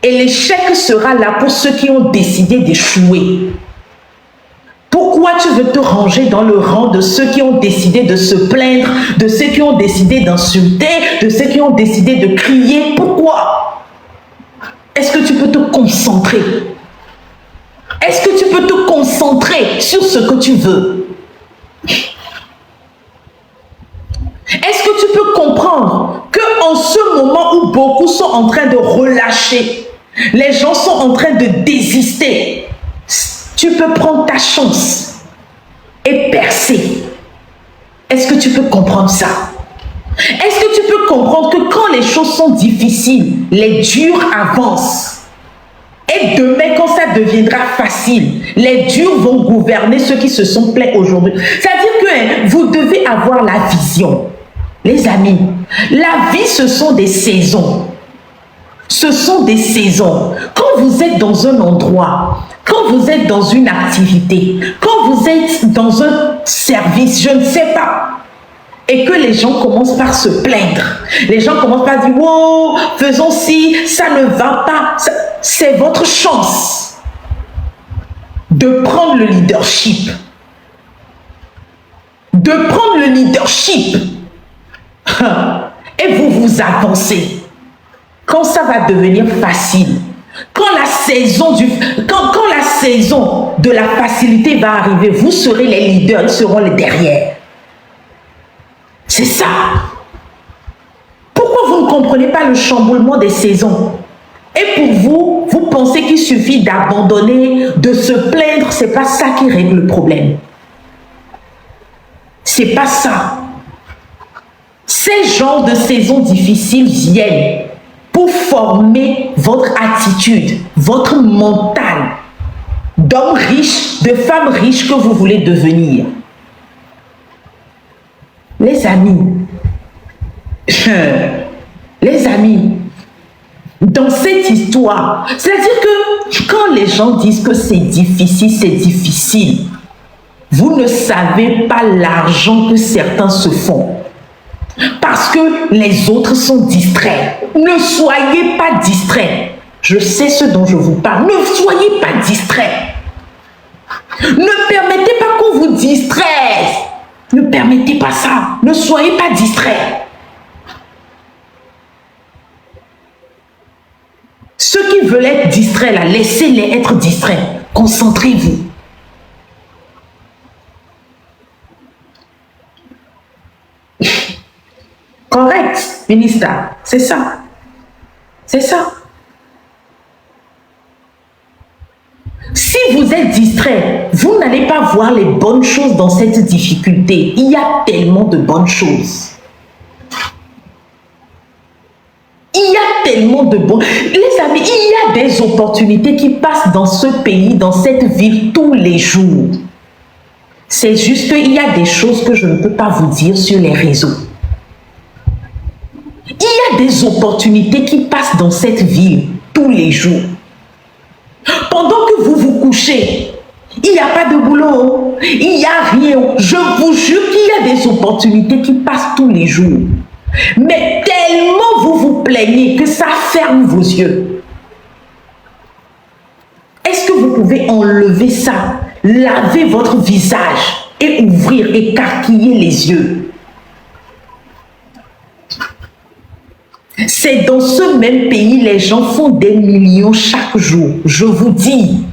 Et l'échec sera là pour ceux qui ont décidé d'échouer. Pourquoi tu veux te ranger dans le rang de ceux qui ont décidé de se plaindre, de ceux qui ont décidé d'insulter, de ceux qui ont décidé de crier? Pourquoi? Est-ce que tu peux te concentrer? Est-ce que tu peux te concentrer sur ce que tu veux? Est-ce que tu peux comprendre qu'en ce moment où beaucoup sont en train de relâcher, les gens sont en train de désister, tu peux prendre ta chance et percer? Est-ce que tu peux comprendre ça? Est-ce que tu peux comprendre que quand les choses sont difficiles, les durs avancent? Et demain, quand ça deviendra facile, les durs vont gouverner ceux qui se sont plaints aujourd'hui. C'est-à-dire que vous devez avoir la vision. Les amis, la vie, ce sont des saisons. Ce sont des saisons. Quand vous êtes dans un endroit, quand vous êtes dans une activité, quand vous êtes dans un service, je ne sais pas, et que les gens commencent par se plaindre, les gens commencent par dire « Wow, faisons ci, ça ne va pas ». C'est votre chance de prendre le leadership. De prendre le leadership. Et vous avancez. Quand ça va devenir facile, quand la saison de la facilité va arriver, vous serez les leaders, ils seront les derrière. C'est ça. Pourquoi vous ne comprenez pas le chamboulement des saisons? Et pour vous, vous pensez qu'il suffit d'abandonner, de se plaindre, c'est pas ça qui règle le problème. C'est pas ça. Ces genres de saisons difficiles viennent pour former votre attitude, votre mental d'homme riche, de femme riche que vous voulez devenir. Les amis, dans cette histoire, c'est-à-dire que quand les gens disent que c'est difficile, vous ne savez pas l'argent que certains se font. Parce que les autres sont distraits. Ne soyez pas distraits. Je sais ce dont je vous parle. Ne soyez pas distraits. Ne permettez pas qu'on vous distraise. Ne permettez pas ça. Ne soyez pas distraits. Ceux qui veulent être distraits, là, laissez-les être distraits. Concentrez-vous. Correct, ministre. C'est ça. C'est ça. Si vous êtes distrait, vous n'allez pas voir les bonnes choses dans cette difficulté. Il y a tellement de bonnes choses. Il y a tellement de bonnes... Les amis, il y a des opportunités qui passent dans ce pays, dans cette ville, tous les jours. C'est juste qu'il y a des choses que je ne peux pas vous dire sur les réseaux. Il y a des opportunités qui passent dans cette ville tous les jours. Pendant que vous vous couchez, il n'y a pas de boulot, il n'y a rien. Je vous jure qu'il y a des opportunités qui passent tous les jours. Mais tellement vous vous plaignez que ça ferme vos yeux. Est-ce que vous pouvez enlever ça, laver votre visage et ouvrir, écarquiller les yeux? C'est dans ce même pays, les gens font des millions chaque jour. Je vous dis,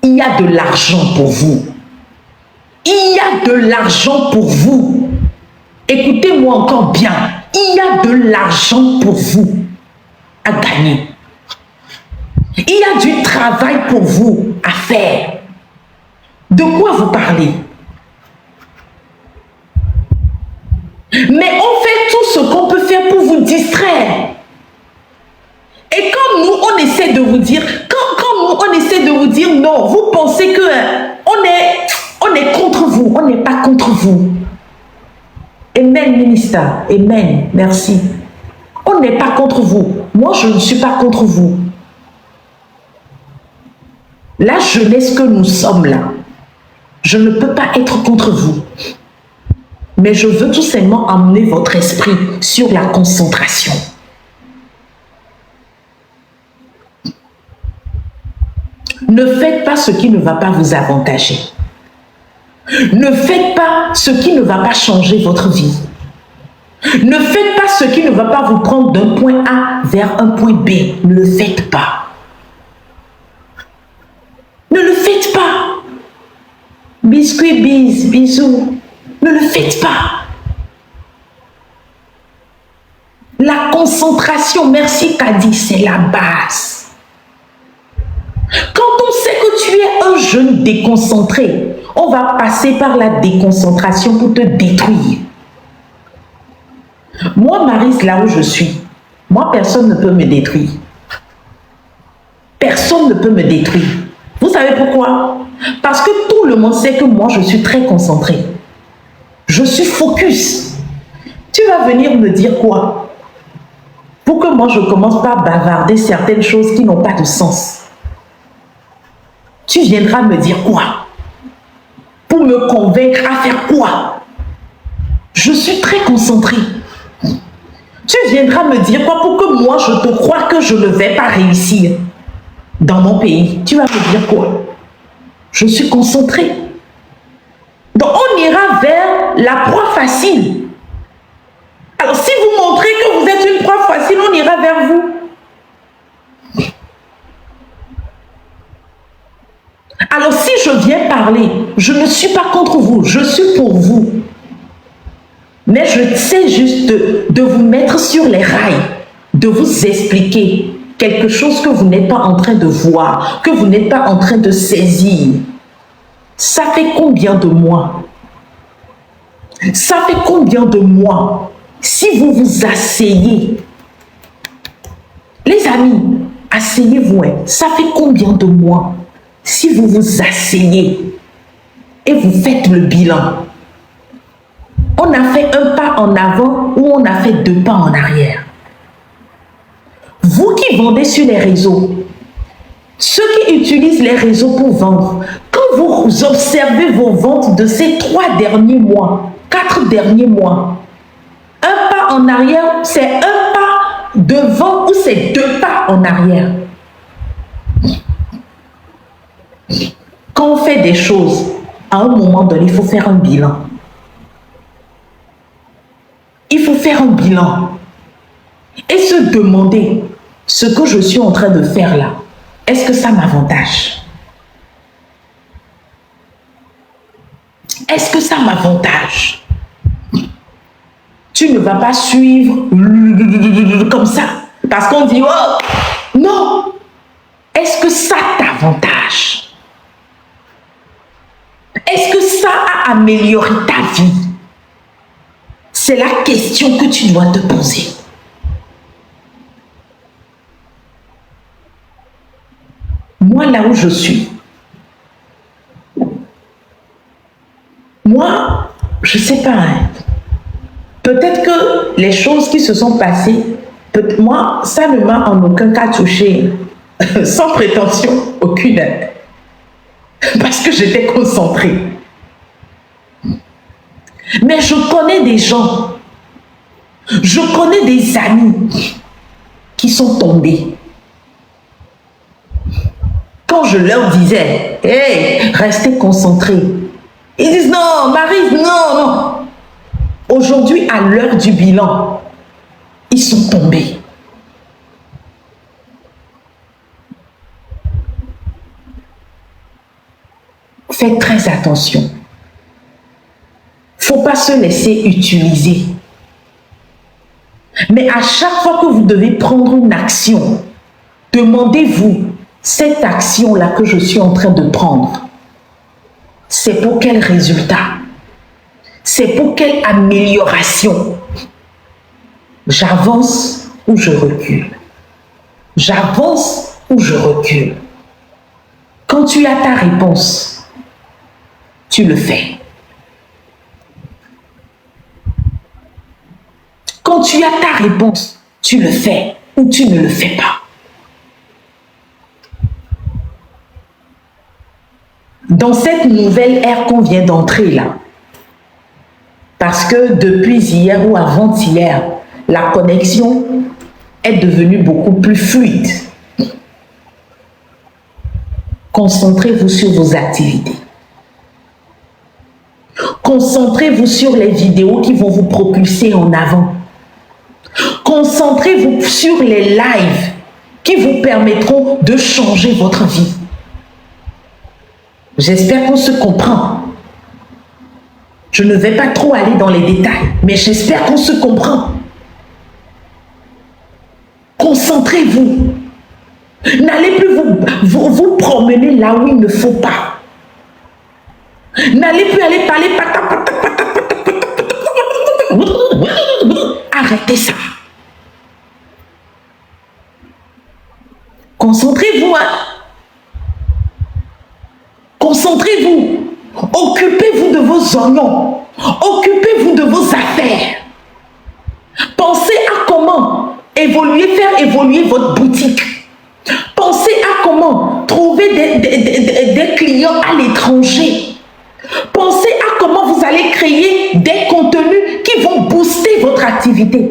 il y a de l'argent pour vous. Il y a de l'argent pour vous. Écoutez-moi encore bien. Il y a de l'argent pour vous à gagner. Il y a du travail pour vous à faire. De quoi vous parlez? Mais on fait tout ce qu'on peut faire pour vous distraire. Et quand nous, on essaie de vous dire, non, vous pensez que on est contre vous, on n'est pas contre vous. Amen, ministre. Amen. Merci. On n'est pas contre vous. Moi, je ne suis pas contre vous. La jeunesse que nous sommes là, je ne peux pas être contre vous. Mais je veux tout simplement amener votre esprit sur la concentration. Ne faites pas ce qui ne va pas vous avantager. Ne faites pas ce qui ne va pas changer votre vie. Ne faites pas ce qui ne va pas vous prendre d'un point A vers un point B. Ne le faites pas. Ne le faites pas. Biscuit, bis, bisous. Ne le faites pas. La concentration, merci Kadi, c'est la base. Quand on sait que tu es un jeune déconcentré, on va passer par la déconcentration pour te détruire. Moi, Maryse, là où je suis, moi, personne ne peut me détruire. Personne ne peut me détruire. Vous savez pourquoi? Parce que tout le monde sait que moi, je suis très concentrée. Je suis focus. Tu vas venir me dire quoi? Pour que moi, je commence par bavarder certaines choses qui n'ont pas de sens. Tu viendras me dire quoi? Pour me convaincre à faire quoi? Je suis très concentrée. Tu viendras me dire quoi pour que moi, je te croie que je ne vais pas réussir dans mon pays? Tu vas me dire quoi? Je suis concentrée. Donc, on ira vers la proie facile. Alors, si vous montrez que vous êtes une proie facile, on ira vers vous. Alors, si je viens parler, je ne suis pas contre vous, je suis pour vous. Mais je sais juste de vous mettre sur les rails, de vous expliquer quelque chose que vous n'êtes pas en train de voir, que vous n'êtes pas en train de saisir. Ça fait combien de mois? Ça fait combien de mois? Si vous vous asseyez, les amis, asseyez-vous, hein. Ça fait combien de mois? Si vous vous asseyez et vous faites le bilan, on a fait un pas en avant ou on a fait 2 pas en arrière. Vous qui vendez sur les réseaux, ceux qui utilisent les réseaux pour vendre, quand vous observez vos ventes de ces 3 derniers mois, 4 derniers mois, un pas en arrière, c'est un pas devant ou c'est 2 pas en arrière. Quand on fait des choses, à un moment donné, il faut faire un bilan. Il faut faire un bilan et se demander ce que je suis en train de faire là. Est-ce que ça m'avantage? Est-ce que ça m'avantage? Tu ne vas pas suivre comme ça parce qu'on dit oh non. Est-ce que ça t'avantage? Est-ce que ça a amélioré ta vie? C'est la question que tu dois te poser. Moi, là où je suis, moi, je ne sais pas, hein. Peut-être que les choses qui se sont passées, moi, ça ne m'a en aucun cas touché, sans prétention aucune, parce que j'étais concentrée. Mais je connais des gens, je connais des amis qui sont tombés. Quand je leur disais, hey, restez concentrés, ils disent non, Maryse, non, non. Aujourd'hui, à l'heure du bilan, ils sont tombés. Faites très attention. Il ne faut pas se laisser utiliser. Mais à chaque fois que vous devez prendre une action, demandez-vous, cette action-là que je suis en train de prendre, c'est pour quel résultat? C'est pour quelle amélioration? J'avance ou je recule? J'avance ou je recule? Quand tu as ta réponse, tu le fais. Quand tu as ta réponse, tu le fais ou tu ne le fais pas. Dans cette nouvelle ère qu'on vient d'entrer là, parce que depuis hier ou avant-hier, la connexion est devenue beaucoup plus fluide. Concentrez-vous sur vos activités. Concentrez-vous sur les vidéos qui vont vous propulser en avant. Concentrez-vous sur les lives qui vous permettront de changer votre vie. J'espère qu'on se comprend. Je ne vais pas trop aller dans les détails, mais j'espère qu'on se comprend. Concentrez-vous. N'allez plus vous promener là où il ne faut pas. N'allez plus aller parler. Arrêtez ça. Concentrez-vous. Concentrez-vous. Occupez-vous de vos oignons. Occupez-vous de vos affaires. Pensez à comment faire évoluer votre boutique. Pensez à comment trouver des clients à l'étranger. Pensez à comment vous allez créer des contenus qui vont booster votre activité.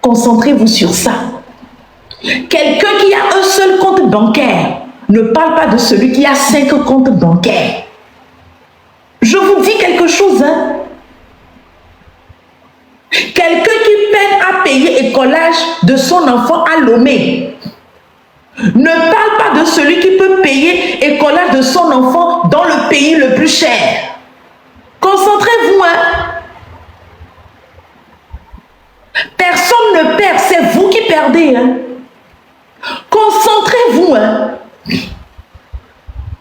Concentrez-vous sur ça. Quelqu'un qui a un seul compte bancaire ne parle pas de celui qui a 5 comptes bancaires. Je vous dis quelque chose, hein. Quelqu'un qui peine à payer écolage de son enfant à Lomé ne parle pas de celui qui peut payer écolage de son enfant dans le pays le plus cher. Concentrez-vous, hein. Personne ne perd, c'est vous qui perdez, hein. Concentrez-vous, hein.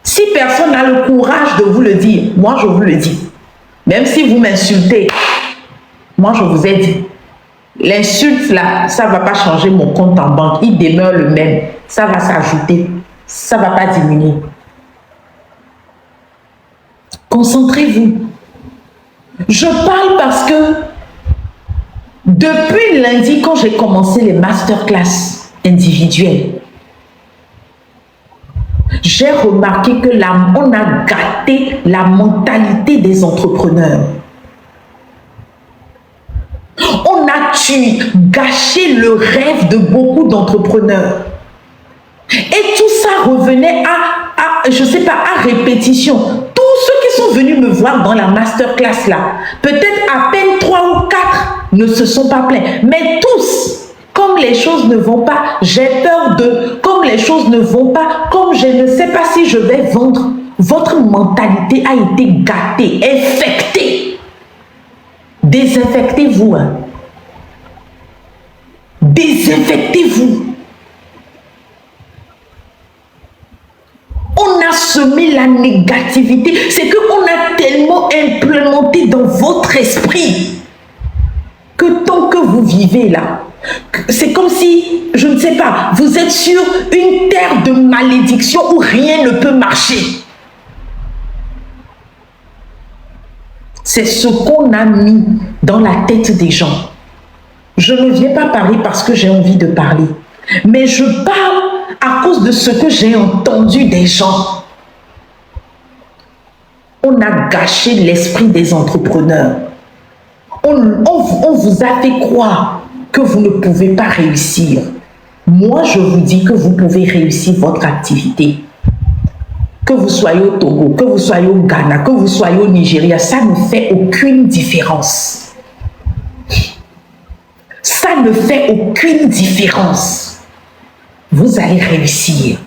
Si personne n'a le courage de vous le dire, moi je vous le dis. Même si vous m'insultez, moi je vous ai dit. L'insulte là, ça ne va pas changer mon compte en banque. Il demeure le même. Ça va s'ajouter. Ça ne va pas diminuer. Concentrez-vous. Je parle parce que depuis lundi, quand j'ai commencé les masterclass individuelles, j'ai remarqué que on a gâté la mentalité des entrepreneurs. On a gâché le rêve de beaucoup d'entrepreneurs. Et tout ça revenait je ne sais pas, à répétition. Tous ceux qui sont venus me voir dans la masterclass là, peut-être à peine 3 ou 4 ne se sont pas plaints. Mais tous, comme les choses ne vont pas, j'ai peur d'eux, comme les choses ne vont pas, comme je ne sais pas si je vais vendre, votre mentalité a été gâtée, infectée. Désinfectez-vous. Hein. Désinfectez-vous. On a semé la négativité. C'est qu'on a tellement implémenté dans votre esprit que tant que vous vivez là, c'est comme si, je ne sais pas, vous êtes sur une terre de malédiction où rien ne peut marcher. C'est ce qu'on a mis dans la tête des gens. Je ne viens pas parler parce que j'ai envie de parler, mais je parle à cause de ce que j'ai entendu des gens. On a gâché l'esprit des entrepreneurs. On vous a fait croire que vous ne pouvez pas réussir. Moi, je vous dis que vous pouvez réussir votre activité. Que vous soyez au Togo, que vous soyez au Ghana, que vous soyez au Nigeria, ça ne fait aucune différence. Ça ne fait aucune différence. Vous allez réussir.